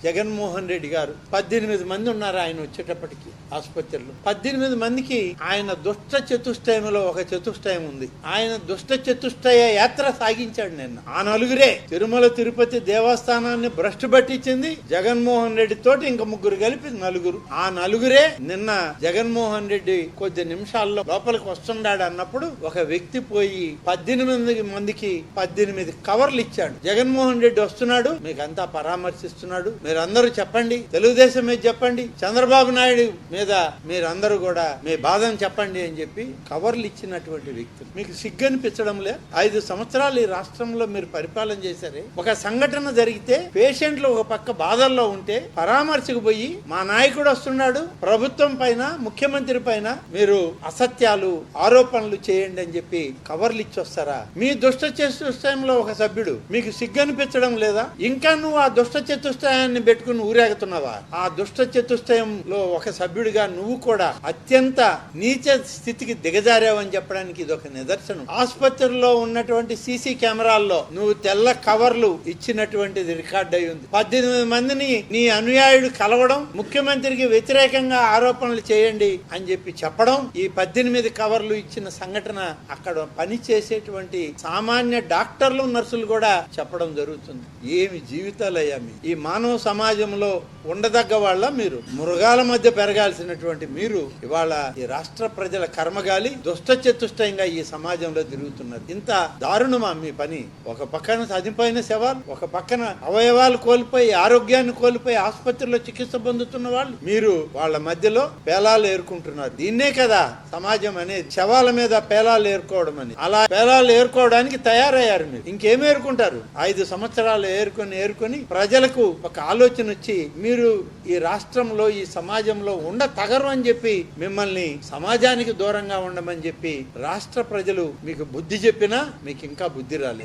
జగన్మోహన్ రెడ్డి గారు 18 మంది ఉన్నారు ఆయన వచ్చేటప్పటికి ఆసుపత్రిలో. 18 మందికి ఆయన దుష్ట చతుష్టయంలో ఒక చతుష్టయం ఉంది. ఆయన దుష్ట చతుష్టయ యాత్ర సాగించాడు నిన్న. ఆ నలుగురే తిరుమల తిరుపతి దేవస్థానాన్ని భ్రష్టు పట్టించింది జగన్మోహన్ రెడ్డి తోటి ఇంకా ముగ్గురు కలిపి నలుగురు. ఆ నలుగురే నిన్న జగన్మోహన్ రెడ్డి కొద్ది నిమిషాల్లో లోపలికి వస్తున్నాడు అన్నప్పుడు ఒక వ్యక్తి పోయి 18 మందికి 18 కవర్లు ఇచ్చాడు. జగన్మోహన్ రెడ్డి వస్తున్నాడు, మీకు అంతా పరామర్శిస్తున్నాడు, మీరందరూ చెప్పండి, తెలుగుదేశం మీద చెప్పండి, చంద్రబాబు నాయుడు మీద మీరందరూ కూడా మీ బాధను చెప్పండి అని చెప్పి కవర్లు ఇచ్చినటువంటి వ్యక్తులు. మీకు సిగ్గనిపించడం లే? 5 సంవత్సరాలు ఈ రాష్ట్రంలో మీరు పరిపాలన చేశారే. ఒక సంఘటన జరిగితే పేషెంట్లు ఒక పక్క బాధల్లో ఉంటే పరామర్శకు పోయి మా నాయకుడు వస్తున్నాడు, ప్రభుత్వం పైన ముఖ్యమంత్రి పైన మీరు అసత్యాలు ఆరోపణలు చేయండి అని చెప్పి కవర్లు ఇచ్చి వస్తారా? మీ దుష్ట చతుష్టయంలో ఒక సభ్యుడు, మీకు సిగ్గనిపించడం లేదా? ఇంకా నువ్వు ఆ దుష్ట చతుష్టయాన్ని పెట్టుకుని ఊరేగుతున్నావా? ఆ దుష్ట చతుష్టయంలో ఒక సభ్యుడిగా నువ్వు కూడా అత్యంత నీచ స్థితికి దిగజారావని చెప్పడానికి ఇది ఒక నిదర్శనం. ఆసుపత్రిలో ఉన్నటువంటి సీసీ కెమెరాల్లో నువ్వు తెల్ల కవర్లు ఇచ్చినటువంటిది రికార్డ్ అయి ఉంది. 18 మందిని నీ అనుయాయుడు కలవడం, ముఖ్యమంత్రికి వ్యతిరేకంగా ఆరోపణలు చేయండి అని చెప్పి చెప్పడం, ఈ 18 కవర్లు ఇచ్చిన సంఘటన అక్కడ పని చేసేటువంటి సామాన్య డాక్టర్లు నర్సులు కూడా చెప్పడం జరుగుతుంది. ఏమి జీవితాలయ్యా మీ ఈ మానవ సమాజంలో ఉండదగ్గ వాళ్ళ మీరు? మృగాల మధ్య పెరగాల్సినటువంటి మీరు ఇవాళ ఈ రాష్ట్ర ప్రజల కర్మగాలి దుష్ట చతుష్టయంగా ఈ సమాజంలో తిరుగుతున్నారు. ఇంత దారుణమా మీ పని? ఒక పక్కన చనిపోయిన శవాలు, ఒక పక్కన అవయవాలు కోల్పోయి ఆరోగ్యాన్ని కోల్పోయి ఆసుపత్రిలో చికిత్స పొందుతున్న వాళ్ళు, మీరు వాళ్ళ మధ్యలో పేలాలు ఏరుకుంటున్నారు. దీన్నే కదా సమాజం అనేది, శవాల మీద పేలాలు ఏరుకోవడం అని. అలా పేలాలు ఏరుకోవడానికి తయారయ్యారు మీరు. ఇంకేం ఏరుకుంటారు? 5 సంవత్సరాలు ఏరుకొని ప్రజలకు ఒక ఆలోచన వచ్చి మీరు ఈ రాష్ట్రంలో ఈ సమాజంలో తగరు అని చెప్పి మిమ్మల్ని సమాజానికి దూరంగా ఉండమని చెప్పి రాష్ట్ర ప్రజలు మీకు బుద్ధి చెప్పినా మీకు ఇంకా బుద్ధి రాలేదు.